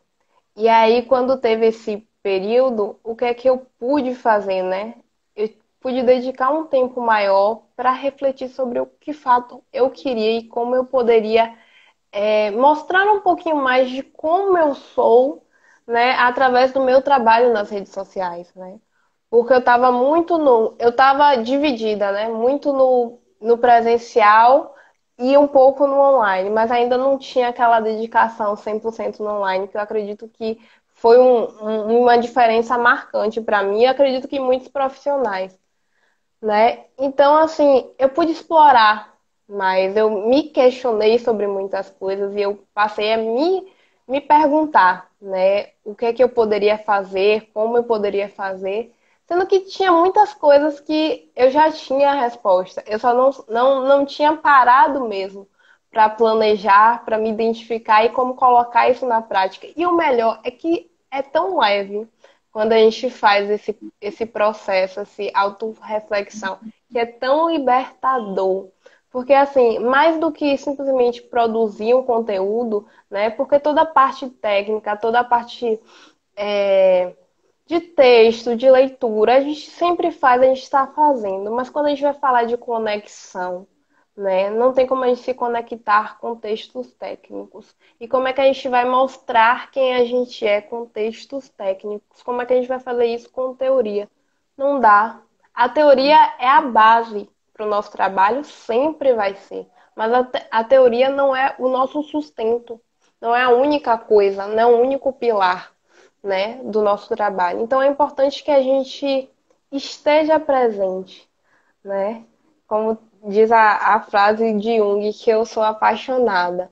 Speaker 2: E aí, quando teve esse período, o que é que eu pude fazer, né? Eu pude dedicar um tempo maior para refletir sobre o que fato eu queria e como eu poderia mostrar um pouquinho mais de como eu sou, né, através do meu trabalho nas redes sociais, né? Porque eu estava dividida, né? Muito no presencial e um pouco no online, mas ainda não tinha aquela dedicação 100% no online, que eu acredito que foi uma diferença marcante para mim e acredito que muitos profissionais, né? Então, assim, eu pude explorar, mas eu me questionei sobre muitas coisas e eu passei a me perguntar, né? O que é que eu poderia fazer, como eu poderia fazer, sendo que tinha muitas coisas que eu já tinha a resposta. Eu só não tinha parado mesmo para planejar, para me identificar e como colocar isso na prática. E o melhor é que é tão leve quando a gente faz esse processo, essa autorreflexão, que é tão libertador. Porque, assim, mais do que simplesmente produzir um conteúdo, né? Porque toda a parte técnica, toda a parte de texto, de leitura, a gente sempre faz, a gente está fazendo. Mas quando a gente vai falar de conexão, né? Não tem como a gente se conectar com textos técnicos. E como é que a gente vai mostrar quem a gente é com textos técnicos? Como é que a gente vai fazer isso com teoria? Não dá. A teoria é a base para o nosso trabalho, sempre vai ser. Mas a teoria não é o nosso sustento, não é a única coisa, não é o único pilar, né, do nosso trabalho. Então é importante que a gente esteja presente, né? Como diz a frase de Jung, que eu sou apaixonada.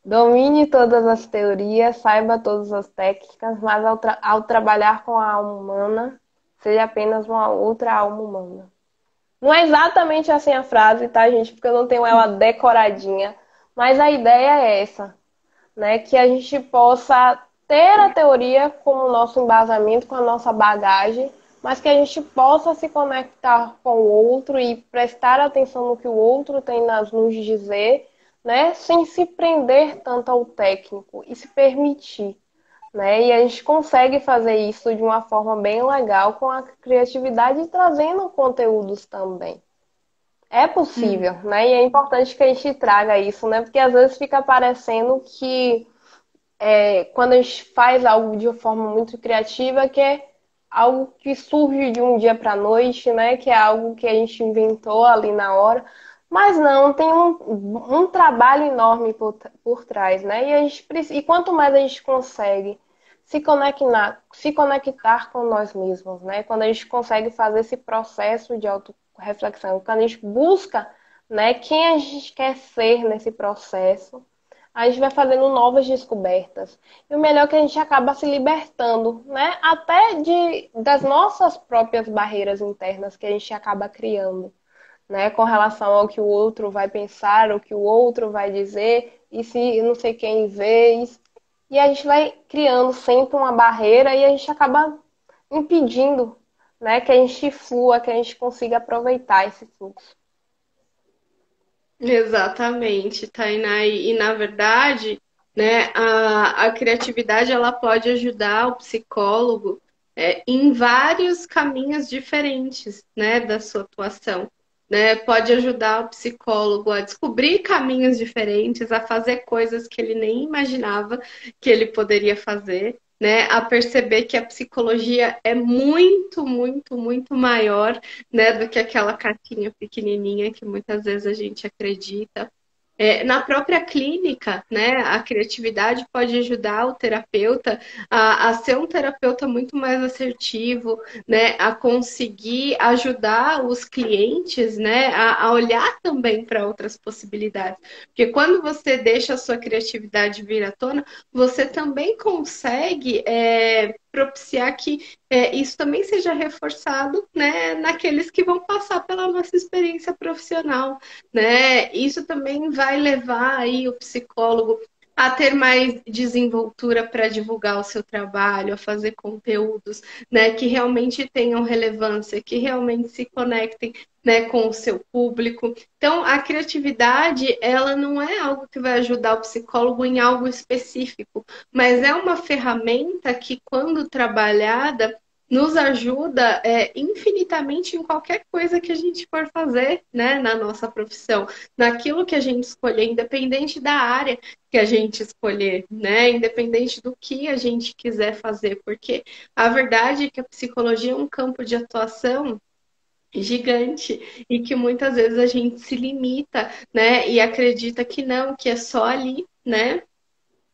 Speaker 2: Domine todas as teorias, saiba todas as técnicas, mas ao trabalhar com a alma humana, seja apenas uma outra alma humana. Não é exatamente assim a frase, tá, gente? Porque eu não tenho ela decoradinha, mas a ideia é essa, né? Que a gente possa ter a teoria como nosso embasamento, com a nossa bagagem, mas que a gente possa se conectar com o outro e prestar atenção no que o outro tem a nos dizer, né? Sem se prender tanto ao técnico e se permitir, né? E a gente consegue fazer isso de uma forma bem legal com a criatividade e trazendo conteúdos também. É
Speaker 1: Hum.
Speaker 2: possível, né? E é importante que a gente traga isso, né? Porque às vezes fica parecendo que quando a gente faz algo de uma forma muito criativa, que é algo que surge de um dia para a noite, né? Que é algo que a gente inventou ali na hora. Mas não, tem um trabalho enorme por trás, né? E quanto mais a gente consegue se conectar com nós mesmos, né? Quando a gente consegue fazer esse processo de autorreflexão, quando a gente busca, né, quem a gente quer ser nesse processo, a gente vai fazendo novas descobertas. E o melhor é que a gente acaba se libertando, né? Até das nossas próprias barreiras internas que a gente acaba criando, né? Com relação ao que o outro vai pensar, o que o outro vai dizer, e se não sei quem vê. E a gente vai criando sempre uma barreira e a gente acaba impedindo, né? Que a gente flua, que a gente consiga aproveitar esse fluxo.
Speaker 1: Exatamente, Tainá. E na verdade, né, a criatividade ela pode ajudar o psicólogo em vários caminhos diferentes, né, da sua atuação. Né? Pode ajudar o psicólogo a descobrir caminhos diferentes, a fazer coisas que ele nem imaginava que ele poderia fazer. Né, a perceber que a psicologia é muito, muito, muito maior, né, do que aquela caixinha pequenininha que muitas vezes a gente acredita. Na própria clínica, né, a criatividade pode ajudar o terapeuta a ser um terapeuta muito mais assertivo, né, a conseguir ajudar os clientes, né, a olhar também para outras possibilidades. Porque quando você deixa a sua criatividade vir à tona, você também consegue propiciar que isso também seja reforçado, né, naqueles que vão passar pela nossa experiência profissional, né? Isso também vai levar aí o psicólogo a ter mais desenvoltura para divulgar o seu trabalho, a fazer conteúdos, né, que realmente tenham relevância, que realmente se conectem, né, com o seu público. Então, a criatividade, ela não é algo que vai ajudar o psicólogo em algo específico, mas é uma ferramenta que, quando trabalhada, nos ajuda infinitamente em qualquer coisa que a gente for fazer, né, na nossa profissão, naquilo que a gente escolher, independente da área que a gente escolher, né, independente do que a gente quiser fazer, porque a verdade é que a psicologia é um campo de atuação gigante e que muitas vezes a gente se limita, né, e acredita que não, que é só ali, né?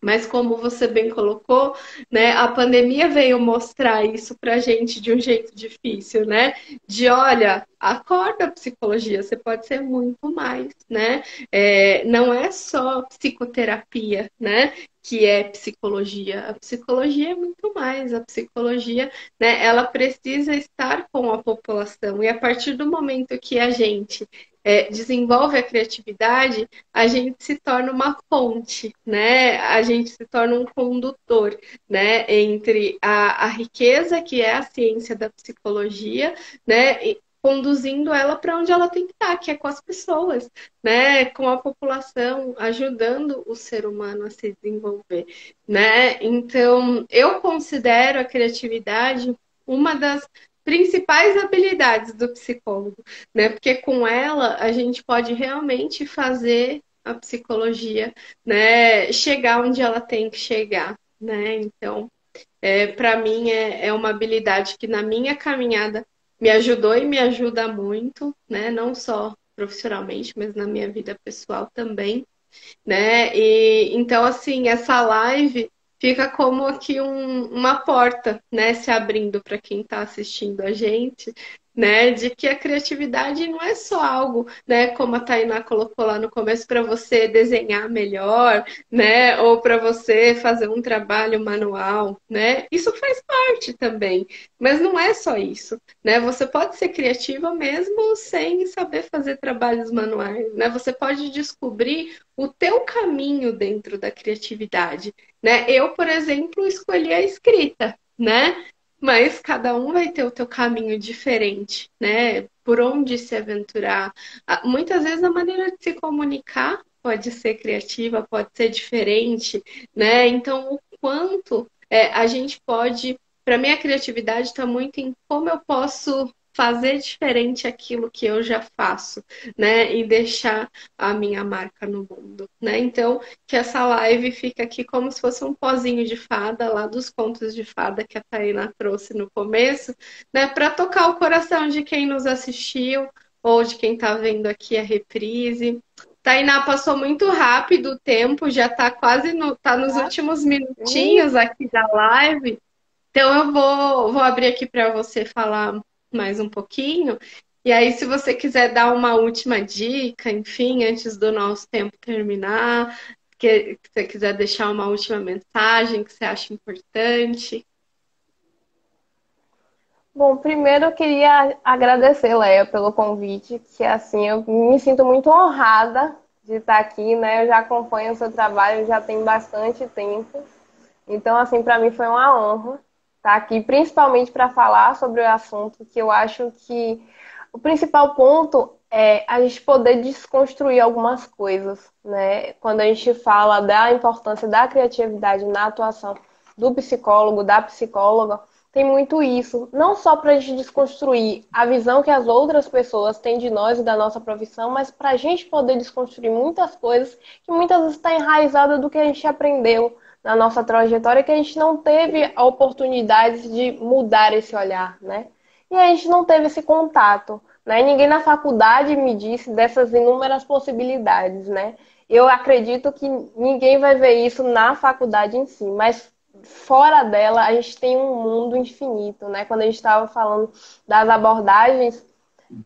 Speaker 1: Mas como você bem colocou, né, a pandemia veio mostrar isso para a gente de um jeito difícil, né? De olha, acorda a psicologia, você pode ser muito mais, né? Não é só psicoterapia, né? Que é psicologia. A psicologia é muito mais. A psicologia, né? Ela precisa estar com a população. E a partir do momento que a gente desenvolve a criatividade, a gente se torna uma ponte, né? A gente se torna um condutor, né? Entre a riqueza que é a ciência da psicologia, né? E conduzindo ela para onde ela tem que estar, que é com as pessoas, né? Com a população, ajudando o ser humano a se desenvolver, né? Então, eu considero a criatividade uma das principais habilidades do psicólogo, né? Porque com ela a gente pode realmente fazer a psicologia, né, chegar onde ela tem que chegar, né? Então, para mim é uma habilidade que na minha caminhada me ajudou e me ajuda muito, né? Não só profissionalmente, mas na minha vida pessoal também, né? E então assim, essa live fica como aqui uma porta, né, se abrindo para quem está assistindo a gente, né, de que a criatividade não é só algo, né, como a Tainá colocou lá no começo, para você desenhar melhor, né, ou para você fazer um trabalho manual, né? Isso faz parte também, mas não é só isso, né? Você pode ser criativa mesmo sem saber fazer trabalhos manuais, né? Você pode descobrir o teu caminho dentro da criatividade, né? Eu, por exemplo, escolhi a escrita, né? Mas cada um vai ter o teu caminho diferente, né? Por onde se aventurar. Muitas vezes a maneira de se comunicar pode ser criativa, pode ser diferente, né? Então, o quanto a gente pode. Para mim, a criatividade está muito em como eu posso fazer diferente aquilo que eu já faço, né? E deixar a minha marca no mundo, né? Então, que essa live fica aqui como se fosse um pozinho de fada lá dos contos de fada que a Taina trouxe no começo, né? Para tocar o coração de quem nos assistiu ou de quem está vendo aqui a reprise. Tainá, passou muito rápido o tempo, já está quase tá nos
Speaker 2: Tá?
Speaker 1: últimos minutinhos aqui da live. Então eu vou abrir aqui para você falar mais um pouquinho. E aí, se você quiser dar uma última dica, enfim, antes do nosso tempo terminar, que você quiser deixar uma última mensagem que você acha importante.
Speaker 2: Bom, primeiro eu queria agradecer, Leia, pelo convite, que assim, eu me sinto muito honrada de estar aqui, né? Eu já acompanho o seu trabalho já tem bastante tempo. Então, assim, para mim foi uma honra estar aqui, principalmente para falar sobre o assunto que eu acho que o principal ponto é a gente poder desconstruir algumas coisas, né? Quando a gente fala da importância da criatividade na atuação do psicólogo, da psicóloga, tem muito isso. Não só para a gente desconstruir a visão que as outras pessoas têm de nós e da nossa profissão, mas para a gente poder desconstruir muitas coisas que muitas vezes está enraizada do que a gente aprendeu na nossa trajetória, que a gente não teve a oportunidade de mudar esse olhar, né? E a gente não teve esse contato, né? Ninguém na faculdade me disse dessas inúmeras possibilidades, né? Eu acredito que ninguém vai ver isso na faculdade em si, mas fora dela a gente tem um mundo infinito, né? Quando a gente estava falando das abordagens,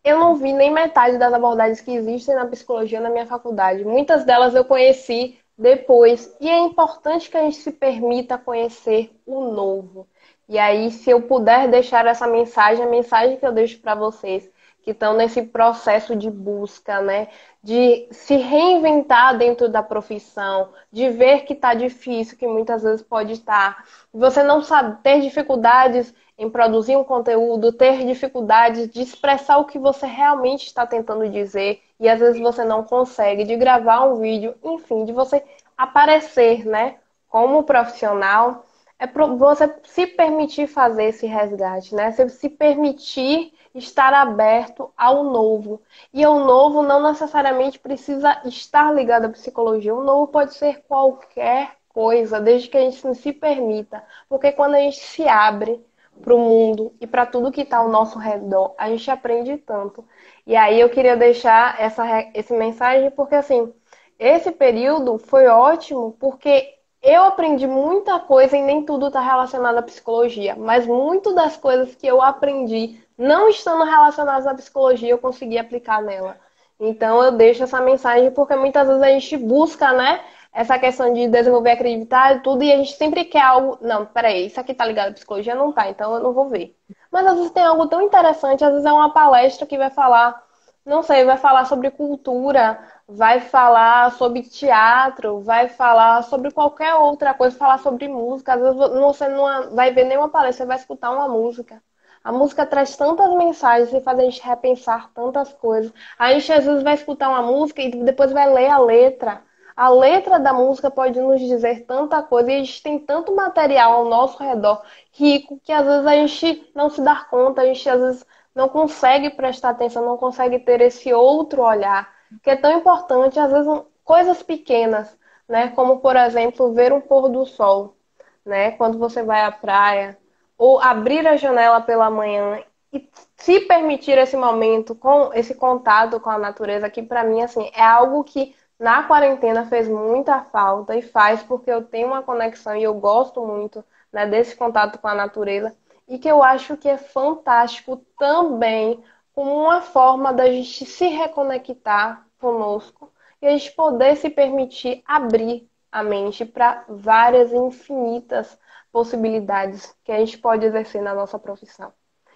Speaker 2: eu não vi nem metade das abordagens que existem na psicologia na minha faculdade. Muitas delas eu conheci depois. E é importante que a gente se permita conhecer o novo. E aí, se eu puder deixar essa mensagem, a mensagem que eu deixo para vocês que estão nesse processo de busca, né? De se reinventar dentro da profissão, de ver que está difícil, que muitas vezes pode estar. Você não sabe ter dificuldades em produzir um conteúdo, ter dificuldades de expressar o que você realmente está tentando dizer e às vezes você não consegue, de gravar um vídeo, enfim, de você aparecer, né, como profissional. é você se permitir fazer esse resgate, né? Você se permitir estar aberto ao novo. E o novo não necessariamente precisa estar ligado à psicologia. O novo pode ser qualquer coisa, desde que a gente se permita. Porque quando a gente se abre para o mundo e para tudo que está ao nosso redor, a gente aprende tanto. E aí eu queria deixar essa mensagem, porque assim, esse período foi ótimo, porque eu aprendi muita coisa e nem tudo está relacionado à psicologia, mas muito das coisas que eu aprendi não estando relacionadas à psicologia, eu consegui aplicar nela. Então eu deixo essa mensagem porque muitas vezes a gente busca, né, essa questão de desenvolver a criatividade e tudo, e a gente sempre quer algo. Não, peraí, isso aqui tá ligado à psicologia? Não tá, então eu não vou ver. Mas às vezes tem algo tão interessante, às vezes é uma palestra que vai falar, não sei, vai falar sobre cultura, vai falar sobre teatro, vai falar sobre qualquer outra coisa, falar sobre música. Às vezes você não vai ver nenhuma palestra, você vai escutar uma música. A música traz tantas mensagens e faz a gente repensar tantas coisas. A gente às vezes vai escutar uma música e depois vai ler a letra. A letra da música pode nos dizer tanta coisa e a gente tem tanto material ao nosso redor rico que às vezes a gente não se dá conta, a gente às vezes não consegue prestar atenção, não consegue ter esse outro olhar, que é tão importante, às vezes coisas pequenas, né? Como, por exemplo, ver um pôr do sol, né? Quando você vai à praia, ou abrir a janela pela manhã e se permitir esse momento com esse contato com a natureza, que para mim assim é algo que na quarentena fez muita falta e faz porque eu tenho uma conexão e eu gosto muito, né, desse contato com a natureza e que eu acho que é fantástico também como uma forma da gente se reconectar conosco e a gente poder se permitir abrir a mente para várias e infinitas possibilidades que a gente pode exercer na nossa profissão.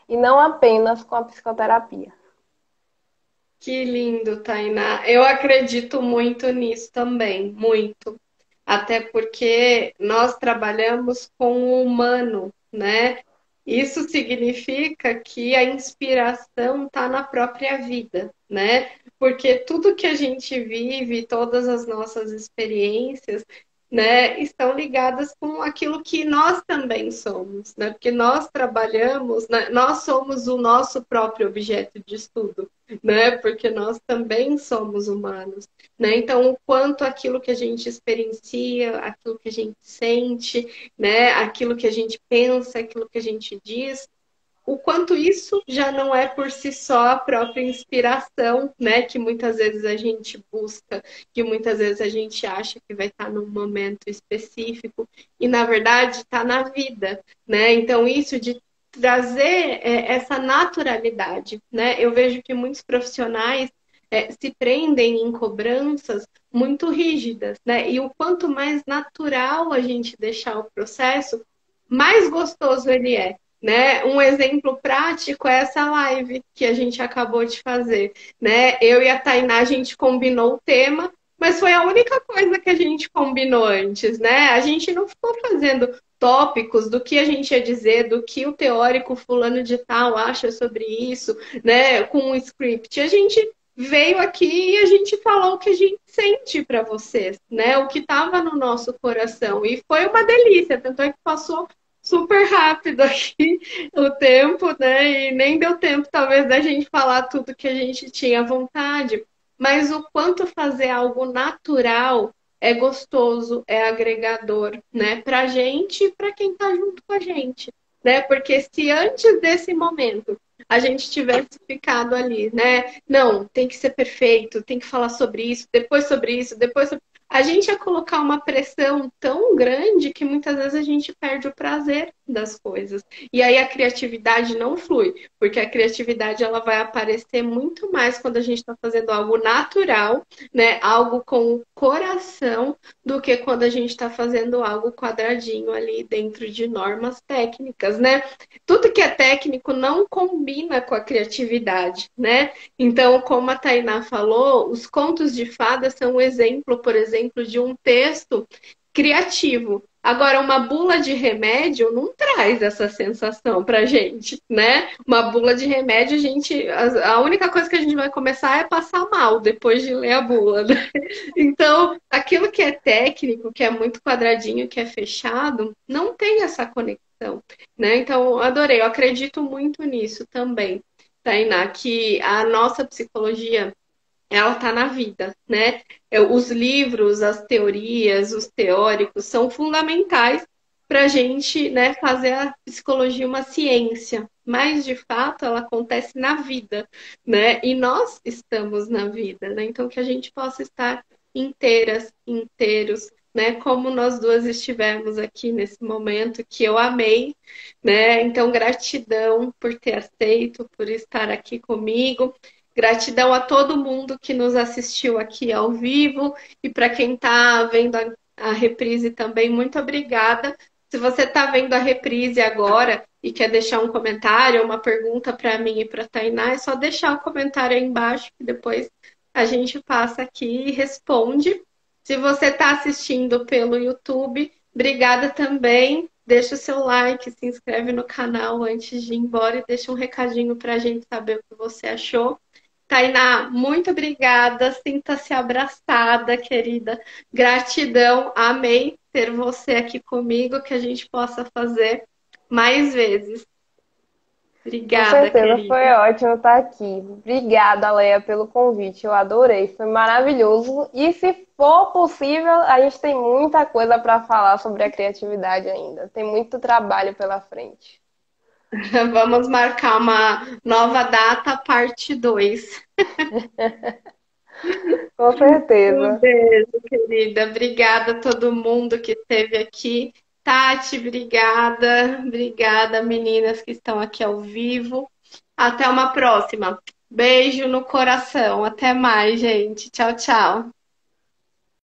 Speaker 2: E não apenas com a psicoterapia.
Speaker 1: Que lindo, Tainá. Eu acredito muito nisso também, muito. Até porque nós trabalhamos com o humano, né? Isso significa que a inspiração está na própria vida, né? Porque tudo que a gente vive, todas as nossas experiências, né, estão ligadas com aquilo que nós também somos, né? Porque nós trabalhamos, né, nós somos o nosso próprio objeto de estudo, né? Porque nós também somos humanos, né? Então, o quanto aquilo que a gente experiencia, aquilo que a gente sente, né, aquilo que a gente pensa, aquilo que a gente diz, o quanto isso já não é por si só a própria inspiração, né, que muitas vezes a gente busca, que muitas vezes a gente acha que vai estar num momento específico e na verdade está na vida, né? Então isso de trazer essa naturalidade, né? Eu vejo que muitos profissionais se prendem em cobranças muito rígidas, né? E o quanto mais natural a gente deixar o processo, mais gostoso ele é, né? Um exemplo prático é essa live que a gente acabou de fazer, né? Eu e a Tainá, a gente combinou o tema, mas foi a única coisa que a gente combinou antes, né? A gente não ficou fazendo tópicos do que a gente ia dizer, do que o teórico fulano de tal acha sobre isso, né? Com um script. A gente veio aqui e a gente falou o que a gente sente para vocês, né? O que estava no nosso coração. E foi uma delícia, tanto é que passou super rápido aqui o tempo, né? E nem deu tempo, talvez, da gente falar tudo que a gente tinha vontade. Mas o quanto fazer algo natural é gostoso, é agregador, né? Pra gente e pra quem tá junto com a gente, né? Porque se antes desse momento a gente tivesse ficado ali, né? Não, tem que ser perfeito, tem que falar sobre isso, depois sobre isso, depois sobre a gente ia colocar uma pressão tão grande que muitas vezes a gente perde o prazer das coisas. E aí a criatividade não flui, porque a criatividade ela vai aparecer muito mais quando a gente está fazendo algo natural, né? Algo com o coração, do que quando a gente está fazendo algo quadradinho ali dentro de normas técnicas, né? Tudo que é técnico não combina com a criatividade, né? Então, como a Tainá falou, os contos de fadas são um exemplo, por exemplo, de um texto criativo, Agora, uma bula de remédio não traz essa sensação pra gente, né? Uma bula de remédio, a única coisa que a gente vai começar é passar mal depois de ler a bula, né? Então, aquilo que é técnico, que é muito quadradinho, que é fechado, não tem essa conexão, né? Então, adorei, eu acredito muito nisso também, Tainá, que a nossa psicologia ela está na vida, né? Os livros, as teorias, os teóricos são fundamentais para a gente, né, fazer a psicologia uma ciência, mas de fato ela acontece na vida, né? E nós estamos na vida, né? Então que a gente possa estar inteiras, inteiros, né? Como nós duas estivemos aqui nesse momento que eu amei, né? Então gratidão por ter aceito, por estar aqui comigo. Gratidão a todo mundo que nos assistiu aqui ao vivo e para quem está vendo a reprise também, muito obrigada. Se você está vendo a reprise agora e quer deixar um comentário, uma pergunta para mim e para a Tainá, é só deixar o comentário aí embaixo que depois a gente passa aqui e responde. Se você está assistindo pelo YouTube, obrigada também. Deixa o seu like, se inscreve no canal antes de ir embora e deixa um recadinho para a gente saber o que você achou. Tainá, muito obrigada. Sinta-se abraçada, querida. Gratidão. Amei ter você aqui comigo, que a gente possa fazer mais vezes.
Speaker 2: Com
Speaker 1: Obrigada,
Speaker 2: certeza,
Speaker 1: querida.
Speaker 2: foi ótimo estar aqui. Obrigada, Leia, pelo convite. Eu adorei, foi maravilhoso. E se for possível, a gente tem muita coisa para falar sobre a criatividade ainda. Tem muito trabalho pela frente.
Speaker 1: Vamos marcar uma nova data, parte 2.
Speaker 2: Com
Speaker 1: Um
Speaker 2: certeza.
Speaker 1: beijo, querida. Obrigada a todo mundo que esteve aqui. Tati, obrigada. Obrigada, meninas que estão aqui ao vivo. Até uma próxima. Beijo no coração. Até mais, gente. Tchau, tchau.